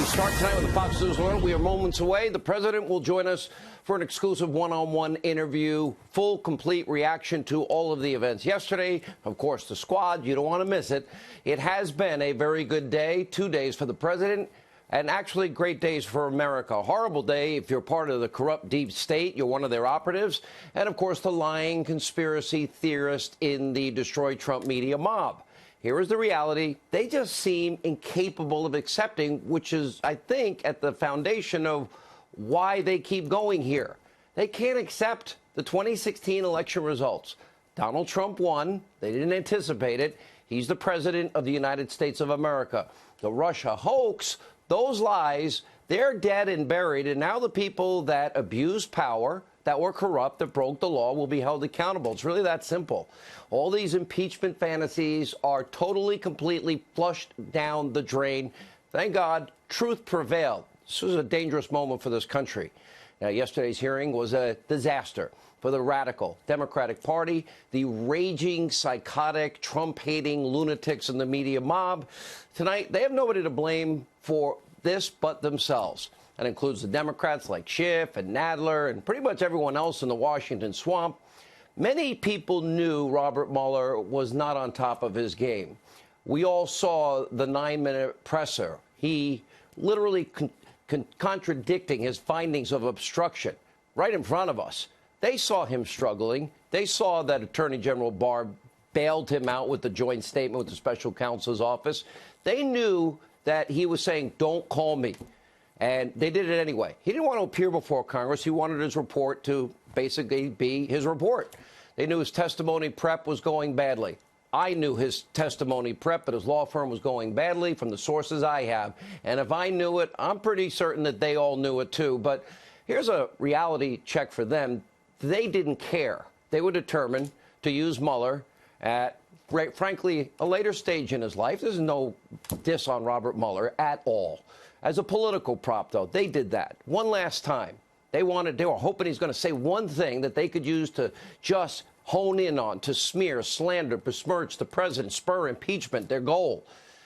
Start tonight with the Fox News Alert. We are moments away. The president will join us for an exclusive one-on-one interview, full, complete reaction to all of the events yesterday. Of course, the squad, you don't want to miss it. It has been a very good day, 2 days for the president, and actually great days for America. A horrible day if you're part of the corrupt deep state, you're one of their operatives, and of course the lying conspiracy theorist in the Destroy Trump media mob. Here is the reality. They just seem incapable of accepting, which is, I think, at the foundation of why they keep going here. They can't accept the 2016 election results. Donald Trump won. They didn't anticipate it. He's the president of the United States of America. The Russia hoax, those lies, they're dead and buried. And now the people that abused power, that were corrupt, that broke the law, will be held accountable. It's really that simple. All these impeachment fantasies are totally, completely flushed down the drain. Thank God, truth prevailed. This was a dangerous moment for this country. Now, yesterday's hearing was a disaster for the radical Democratic Party, the raging, psychotic, Trump-hating lunatics in the media mob. Tonight, they have nobody to blame for this but themselves. That includes the Democrats like Schiff and Nadler and pretty much everyone else in the Washington swamp. Many people knew Robert Mueller was not on top of his game. We all saw the 9-minute presser. He literally contradicting his findings of obstruction right in front of us. They saw him struggling. They saw that Attorney General Barr bailed him out with the joint statement with the special counsel's office. They knew that he was saying, don't call me. And they did it anyway. He didn't want to appear before Congress. He wanted his report to basically be his report. They knew his testimony prep was going badly. I knew his testimony prep at his law firm was going badly from the sources I have. And if I knew it, I'm pretty certain that they all knew it too. But here's a reality check for them. They didn't care. They were determined to use Mueller at, frankly, a later stage in his life. There's no diss on Robert Mueller at all. As a political prop, though, they did that one last time. They were hoping he's going to say one thing that they could use to just hone in on, to smear, slander, besmirch the president, spur impeachment, their goal.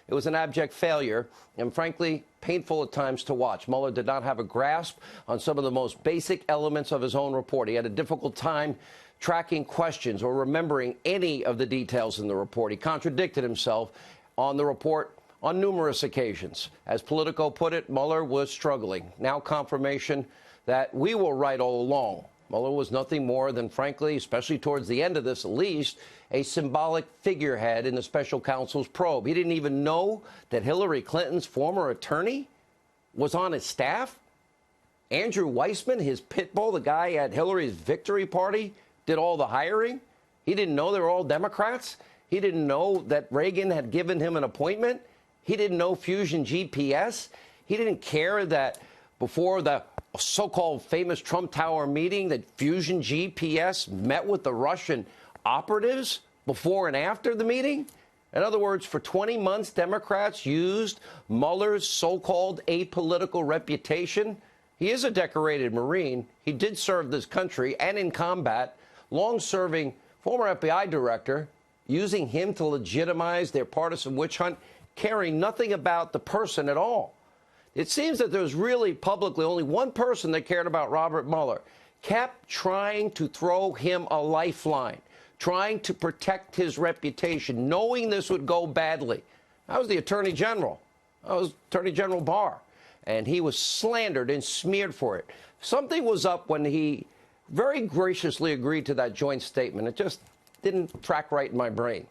It was an abject failure and, frankly, painful at times to watch. Mueller did not have a grasp on some of the most basic elements of his own report. He had a difficult time tracking questions or remembering any of the details in the report. He contradicted himself on the report on numerous occasions. As Politico put it, Mueller was struggling. Now confirmation that we were right all along. Mueller was nothing more than, frankly, especially towards the end of this at least, a symbolic figurehead in the special counsel's probe. He didn't even know that Hillary Clinton's former attorney was on his staff. Andrew Weissmann, his pit bull, the guy at Hillary's victory party, did all the hiring. He didn't know they were all Democrats. He didn't know that Reagan had given him an appointment. He didn't know Fusion GPS. He didn't care that before the so-called famous Trump Tower meeting that Fusion GPS met with the Russian operatives before and after the meeting. In other words, for 20 months, Democrats used Mueller's so-called apolitical reputation. He is a decorated Marine. He did serve this country and in combat, long-serving former FBI director, using him to legitimize their partisan witch hunt, caring nothing about the person at all. It seems that there's really publicly only one person that cared about Robert Mueller, kept trying to throw him a lifeline, trying to protect his reputation, knowing this would go badly. That was the Attorney General. That was Attorney General Barr. And he was slandered and smeared for it. Something was up when he very graciously agreed to that joint statement. It just didn't track right in my brain.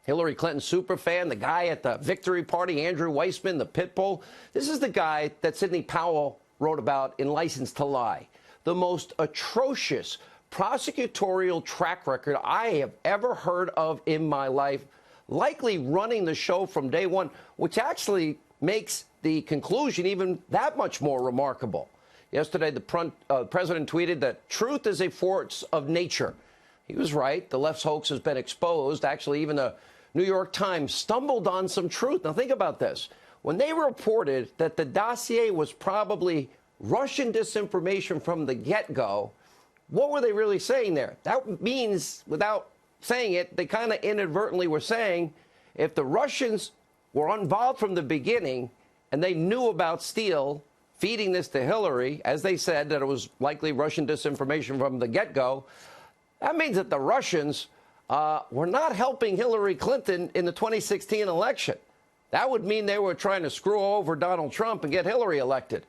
Hillary Clinton superfan, the guy at the victory party, Andrew Weissmann, the pit bull. This is the guy that Sidney Powell wrote about in License to Lie. The most atrocious prosecutorial track record I have ever heard of in my life, likely running the show from day one, which actually makes the conclusion even that much more remarkable. Yesterday, the president tweeted that truth is a force of nature. He was right. The left's hoax has been exposed. Actually, even the New York Times stumbled on some truth. Now, think about this. When they reported that the dossier was probably Russian disinformation from the get-go, what were they really saying there? That means, without saying it, they kind of inadvertently were saying if the Russians were involved from the beginning and they knew about Steele feeding this to Hillary, as they said, that it was likely Russian disinformation from the get-go, that means that the Russians were not helping Hillary Clinton in the 2016 election. That would mean they were trying to screw over Donald Trump and get Hillary elected.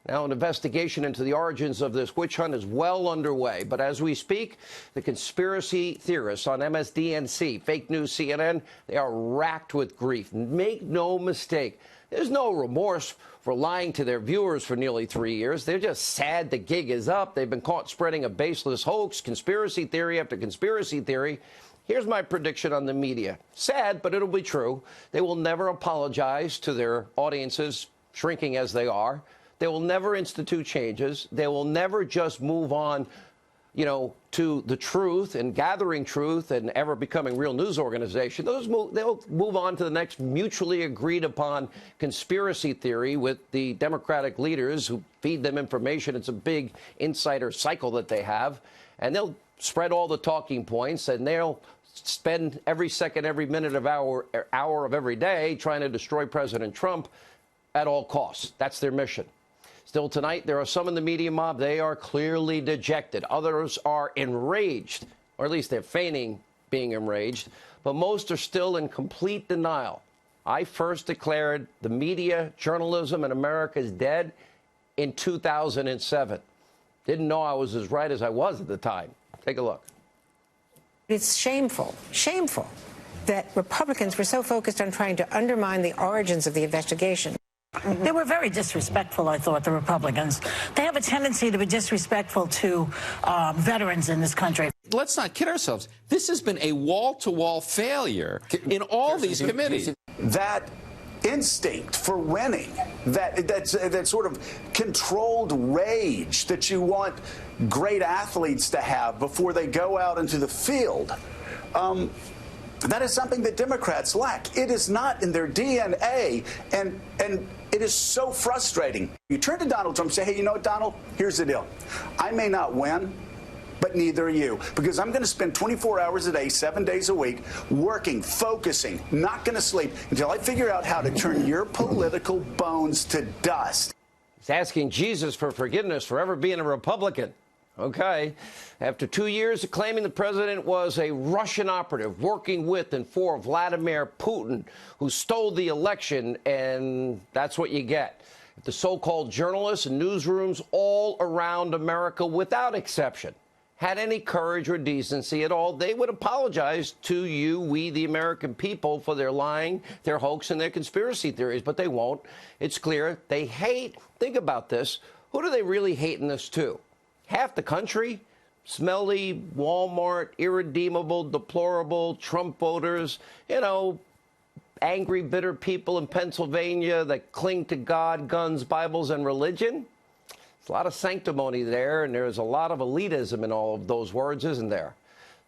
Now, an investigation into the origins of this witch hunt is well underway. But as we speak, the conspiracy theorists on MSDNC, fake news CNN, they are racked with grief. Make no mistake, there's no remorse for lying to their viewers for nearly 3 years. They're just sad the gig is up. They've been caught spreading a baseless hoax, conspiracy theory after conspiracy theory. Here's my prediction on the media. Sad, but it'll be true. They will never apologize to their audiences, shrinking as they are. They will never institute changes. They will never just move on, to the truth and gathering truth and ever becoming real news organization. They'll move on to the next mutually agreed upon conspiracy theory with the Democratic leaders who feed them information. It's a big insider cycle that they have. And they'll spread all the talking points, and they'll spend every second, every minute of hour of every day trying to destroy President Trump at all costs. That's their mission. Still tonight, there are some in the media mob. They are clearly dejected. Others are enraged, or at least they're feigning being enraged. But most are still in complete denial. I first declared the media, journalism in America is dead in 2007. Didn't know I was as right as I was at the time. Take a look. It's shameful that Republicans were so focused on trying to undermine the origins of the investigation. They were very disrespectful, I thought, the Republicans. They have a tendency to be disrespectful to veterans in this country. Let's not kid ourselves. This has been a wall-to-wall failure in all these committees. That instinct for winning, that sort of controlled rage that you want great athletes to have before they go out into the field, that is something that Democrats lack. It is not in their DNA, and it is so frustrating. You turn to Donald Trump and say, hey, you know what, Donald? Here's the deal. I may not win, but neither are you, because I'm going to spend 24 hours a day, 7 days a week, working, focusing, not going to sleep until I figure out how to turn your political bones to dust. He's asking Jesus for forgiveness for ever being a Republican. Okay. After 2 years of claiming the president was a Russian operative working with and for Vladimir Putin, who stole the election, and that's what you get. If the so-called journalists and newsrooms all around America, without exception, had any courage or decency at all, they would apologize to you, we, the American people, for their lying, their hoax, and their conspiracy theories. But they won't. It's clear. They hate, think about this, who do they really hate in this too? Half the country, smelly, Walmart, irredeemable, deplorable Trump voters, angry, bitter people in Pennsylvania that cling to God, guns, Bibles, and religion. There's a lot of sanctimony there, and there's a lot of elitism in all of those words, isn't there?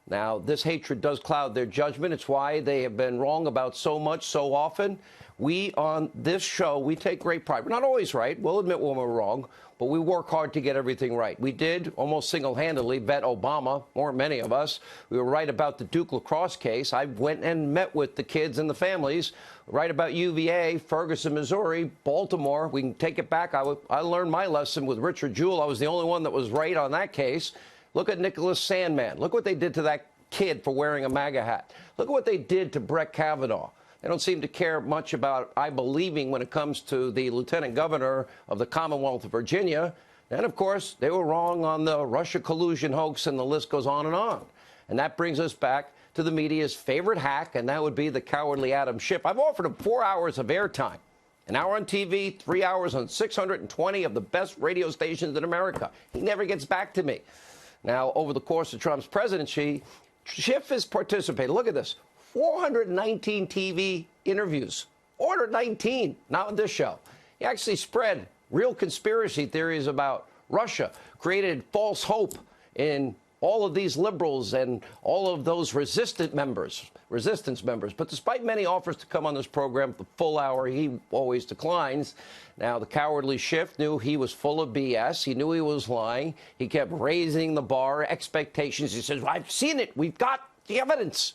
Now, this hatred does cloud their judgment. It's why they have been wrong about so much so often. We, on this show, we take great pride. We're not always right. We'll admit when we're wrong, but we work hard to get everything right. We did almost single-handedly bet Obama, weren't many of us. We were right about the Duke lacrosse case. I went and met with the kids and the families. Right about UVA, Ferguson, Missouri, Baltimore. We can take it back. I learned my lesson with Richard Jewell. I was the only one that was right on that case. Look at Nicholas Sandmann. Look what they did to that kid for wearing a MAGA hat. Look at what they did to Brett Kavanaugh. They don't seem to care much about I-believing when it comes to the lieutenant governor of the Commonwealth of Virginia. And, of course, they were wrong on the Russia collusion hoax, and the list goes on and on. And that brings us back to the media's favorite hack, and that would be the cowardly Adam Schiff. I've offered him 4 hours of airtime, an hour on TV, 3 hours on 620 of the best radio stations in America. He never gets back to me. Now, over the course of Trump's presidency, Schiff has participated. Look at this. 419 TV interviews. Order 19, not on this show. He actually spread real conspiracy theories about Russia, created false hope in all of these liberals and all of those resistance members. But despite many offers to come on this program, the full hour, he always declines. Now, the cowardly Schiff knew he was full of BS. He knew he was lying. He kept raising the bar, expectations. He says, well, I've seen it. We've got the evidence.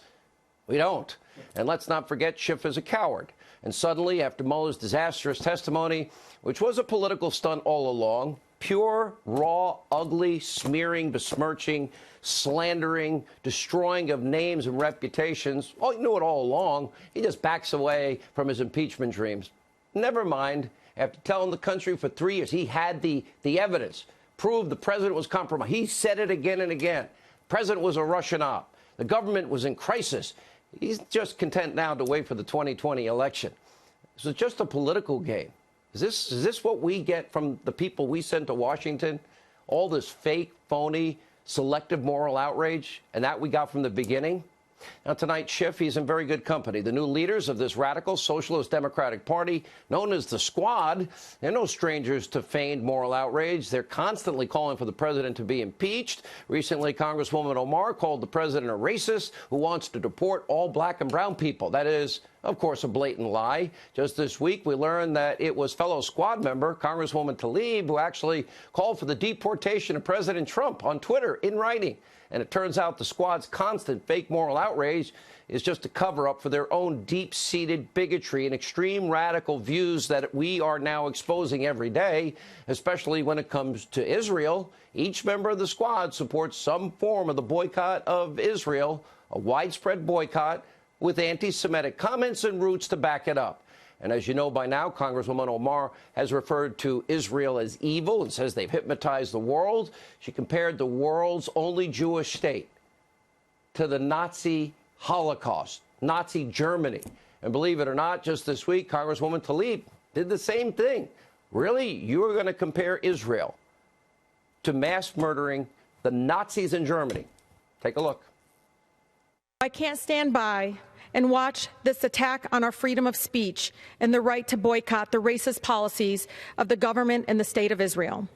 We don't. And let's not forget Schiff is a coward. And suddenly, after Mueller's disastrous testimony, which was a political stunt all along, pure, raw, ugly, smearing, besmirching, slandering, destroying of names and reputations, oh, he knew it all along. He just backs away from his impeachment dreams. Never mind. After telling the country for 3 years he had the evidence, proved the president was compromised. He said it again and again. The president was a Russian op. The government was in crisis. He's just content now to wait for the 2020 election. This is just a political game. Is this what we get from the people we sent to Washington? All this fake, phony, selective moral outrage, and that we got from the beginning? Now, tonight, Schiff, he's in very good company. The new leaders of this radical Socialist Democratic Party, known as the Squad, they're no strangers to feigned moral outrage. They're constantly calling for the president to be impeached. Recently, Congresswoman Omar called the president a racist who wants to deport all black and brown people. That is, of course, a blatant lie. Just this week, we learned that it was fellow Squad member, Congresswoman Tlaib, who actually called for the deportation of President Trump on Twitter in writing. And it turns out the Squad's constant fake moral outrage is just a cover-up for their own deep-seated bigotry and extreme radical views that we are now exposing every day, especially when it comes to Israel. Each member of the Squad supports some form of the boycott of Israel, a widespread boycott with anti-Semitic comments and roots to back it up. And as you know by now, Congresswoman Omar has referred to Israel as evil and says they've hypnotized the world. She compared the world's only Jewish state to the Nazi Holocaust, Nazi Germany. And believe it or not, just this week, Congresswoman Tlaib did the same thing. Really? You are going to compare Israel to mass murdering the Nazis in Germany? Take a look. I can't stand by and watch this attack on our freedom of speech and the right to boycott the racist policies of the government and the state of Israel.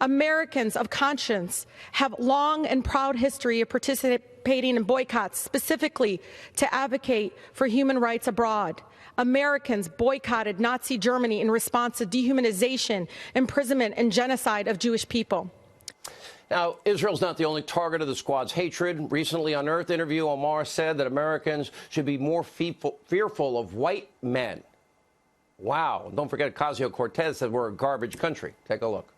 Americans of conscience have long and proud history of participating in boycotts, specifically to advocate for human rights abroad. Americans boycotted Nazi Germany in response to dehumanization, imprisonment, and genocide of Jewish people. Now, Israel's not the only target of the Squad's hatred. Recently on Earth interview, Omar said that Americans should be more fearful of white men. Wow. Don't forget, Ocasio-Cortez said we're a garbage country. Take a look.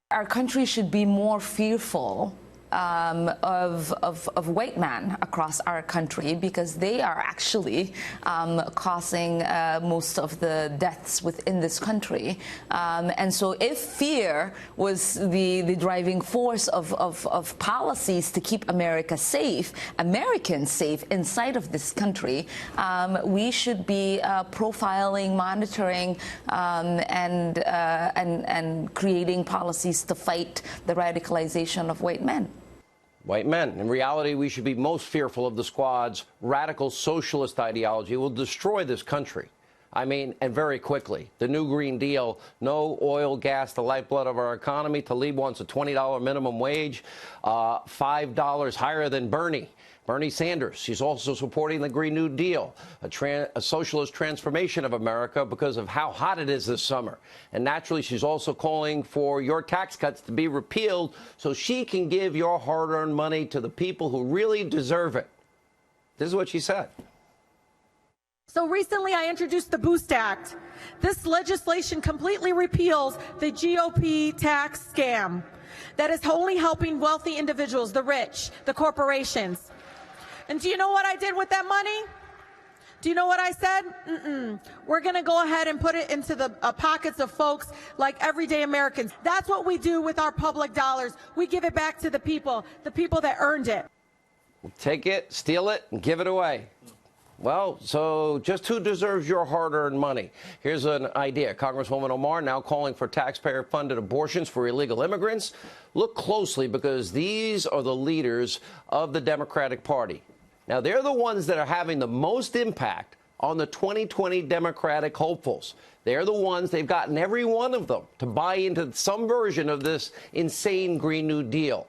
Our country should be more fearful of white men across our country, because they are actually causing most of the deaths within this country. And so if fear was the driving force of policies to keep America safe, Americans safe inside of this country, we should be profiling, monitoring, and creating policies to fight the radicalization of white men. White men. In reality, we should be most fearful of the Squad's radical socialist ideology. It will destroy this country. I mean, and very quickly. The new Green Deal, no oil, gas, the lifeblood of our economy. Tlaib wants a $20 minimum wage, $5 higher than Bernie Sanders. She's also supporting the Green New Deal, a socialist transformation of America because of how hot it is this summer. And naturally, she's also calling for your tax cuts to be repealed so she can give your hard-earned money to the people who really deserve it. This is what she said. So recently I introduced the Boost Act. This legislation completely repeals the GOP tax scam that is only helping wealthy individuals, the rich, the corporations. And do you know what I did with that money? Do you know what I said? We're going to go ahead and put it into the pockets of folks like everyday Americans. That's what we do with our public dollars. We give it back to the people that earned it. Take it, steal it, and give it away. Well, so just who deserves your hard-earned money? Here's an idea. Congresswoman Omar now calling for taxpayer-funded abortions for illegal immigrants. Look closely, because these are the leaders of the Democratic Party. Now, they're the ones that are having the most impact on the 2020 Democratic hopefuls. They're the ones, they've gotten every one of them to buy into some version of this insane Green New Deal.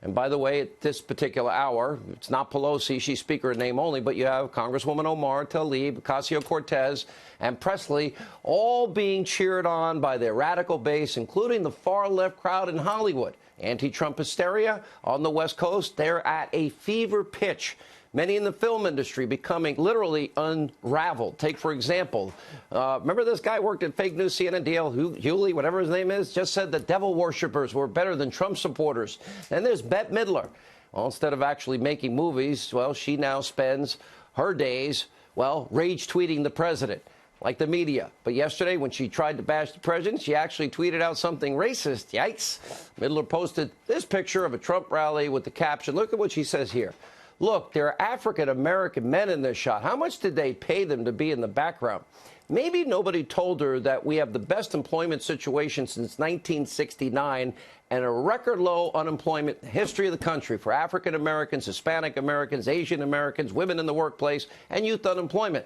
And by the way, at this particular hour, it's not Pelosi, she's speaker in name only, but you have Congresswoman Omar, Tlaib, Ocasio-Cortez, and Presley all being cheered on by their radical base, including the far-left crowd in Hollywood. Anti-Trump hysteria on the West Coast, they're at a fever pitch. Many in the film industry becoming literally unraveled. Take, for example, remember this guy worked at fake news CNN, D.L. Hewley, whatever his name is, just said that devil worshippers were better than Trump supporters. And there's Bette Midler. Well, instead of actually making movies, well, she now spends her days, well, rage tweeting the president, like the media. But yesterday, when she tried to bash the president, she actually tweeted out something racist. Yikes. Midler posted this picture of a Trump rally with the caption. Look at what she says here. Look, there are African-American men in this shot. How much did they pay them to be in the background? Maybe nobody told her that we have the best employment situation since 1969 and a record low unemployment in the history of the country for African Americans, Hispanic Americans, Asian Americans, women in the workplace, and youth unemployment.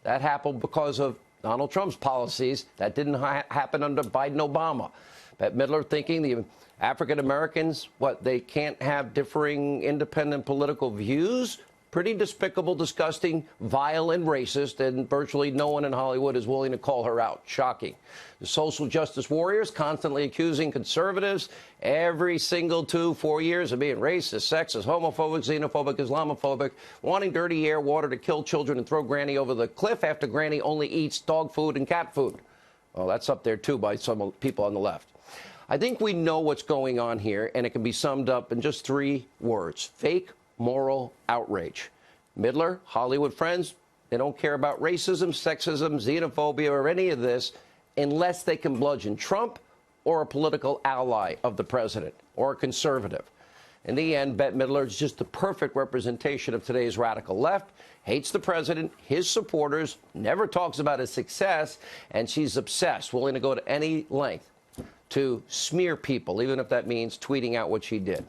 That happened because of Donald Trump's policies. That didn't happen under Biden-Obama. Bette Midler thinking the African Americans, what, they can't have differing independent political views? Pretty despicable, disgusting, vile, and racist, and virtually no one in Hollywood is willing to call her out. Shocking. The social justice warriors constantly accusing conservatives every single 2-4 years of being racist, sexist, homophobic, xenophobic, Islamophobic, wanting dirty air, water to kill children and throw Granny over the cliff after Granny only eats dog food and cat food. Well, that's up there, too, by some people on the left. I think we know what's going on here, and it can be summed up in just 3 words. Fake moral outrage. Midler, Hollywood friends, they don't care about racism, sexism, xenophobia, or any of this unless they can bludgeon Trump or a political ally of the president or a conservative. In the end, Bette Midler is just the perfect representation of today's radical left, hates the president, his supporters, never talks about his success, and she's obsessed, willing to go to any length to smear people, even if that means tweeting out what she did.